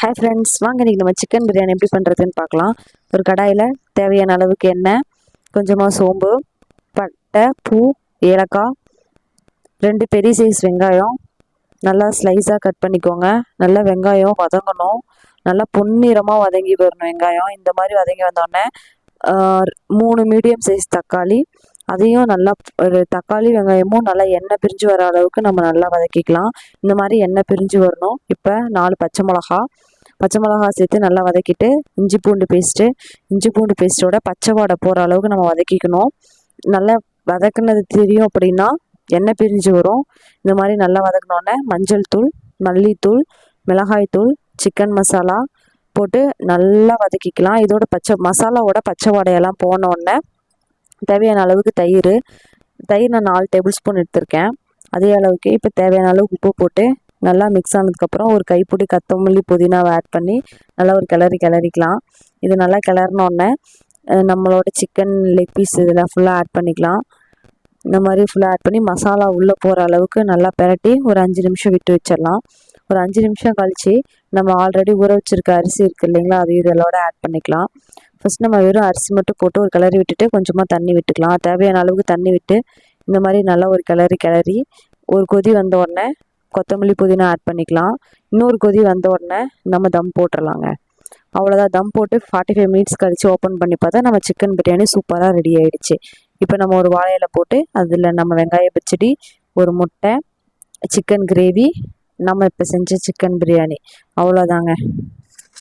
Hi friends, வாங்க இன்றைக்கி நம்ம சிக்கன் பிரியாணி எப்படி பண்ணுறதுன்னு பார்க்கலாம். ஒரு கடாயில் தேவையான அளவுக்கு எண்ணெய், கொஞ்சமாக சோம்பு, பட்டை, பூ, ஏலக்காய், 2 பெரிய சைஸ் வெங்காயம் நல்லா ஸ்லைஸாக கட் பண்ணிக்கோங்க. நல்லா வெங்காயம் வதங்கணும், நல்லா பொன்னிறமாக வதங்கி வரணும் வெங்காயம். இந்த மாதிரி வதங்கி வந்தோடனே 3 மீடியம் சைஸ் தக்காளி, அதையும் நல்லா ஒரு தக்காளி வெங்காயமும் நல்லா எண்ணெய் பிரிஞ்சு வர அளவுக்கு நம்ம நல்லா வதக்கிக்கலாம். இந்த மாதிரி எண்ணெய் பிரிஞ்சு வரணும். இப்போ 4 பச்சை மிளகா சேர்த்து நல்லா வதக்கிட்டு இஞ்சி பூண்டு பேஸ்ட்டோட பச்சை வாடை போகிற அளவுக்கு நம்ம வதக்கிக்கணும். நல்லா வதக்குனது தெரியும் அப்படின்னா எண்ணெய் பிரிஞ்சு வரும். இந்த மாதிரி நல்லா வதக்கினோடனே மஞ்சள் தூள், மல்லித்தூள், மிளகாய்த்தூள், சிக்கன் மசாலா போட்டு நல்லா வதக்கிக்கலாம். இதோட மசாலாவோட பச்சை வாடையெல்லாம் போனோடனே தேவையான அளவுக்கு தயிர் நான் 4 டேபிள் ஸ்பூன் எடுத்திருக்கேன். அதே அளவுக்கு இப்போ தேவையான அளவுக்கு உப்பு போட்டு நல்லா மிக்ஸ் ஆனதுக்கப்புறம் ஒரு கைப்பிடி கொத்தமல்லி புதினாவை ஆட் பண்ணி நல்லா ஒரு கிளறிக்கலாம். இது நல்லா கிளறினோடனே நம்மளோட சிக்கன் லெக் பீஸ் இதெல்லாம் ஃபுல்லாக ஆட் பண்ணிக்கலாம். இந்த மாதிரி ஃபுல்லாக ஆட் பண்ணி மசாலா உள்ளே போகிற அளவுக்கு நல்லா பெரட்டி ஒரு 5 நிமிஷம் விட்டு வச்சிடலாம். ஒரு 5 நிமிஷம் கழித்து நம்ம ஆல்ரெடி ஊற வச்சுருக்க அரிசி இருக்குது இல்லைங்களா, அது இதெல்லோட ஆட் பண்ணிக்கலாம். ஃபஸ்ட் நம்ம வெறும் அரிசி மட்டும் போட்டு ஒரு கிளறி விட்டுட்டு கொஞ்சமாக தண்ணி விட்டுக்கலாம். தேவையான அளவுக்கு தண்ணி விட்டு இந்த மாதிரி நல்லா ஒரு கிளறி ஒரு கொதி வந்த உடனே கொத்தமல்லி புதினா ஆட் பண்ணிக்கலாம். இன்னொரு கொதி வந்த உடனே நம்ம தம் போட்டுடலாங்க. அவ்வளோதான். தம் போட்டு 45 மினிட்ஸ் கழித்து ஓப்பன் பண்ணி பார்த்தா நம்ம சிக்கன் பிரியாணி சூப்பராக ரெடி ஆகிடுச்சு. இப்போ நம்ம ஒரு வாழையில போட்டு அதில் நம்ம வெங்காய பச்சடி, ஒரு முட்டை, சிக்கன் கிரேவி, நம்ம இப்போ செஞ்ச சிக்கன் பிரியாணி, அவ்வளோதாங்க.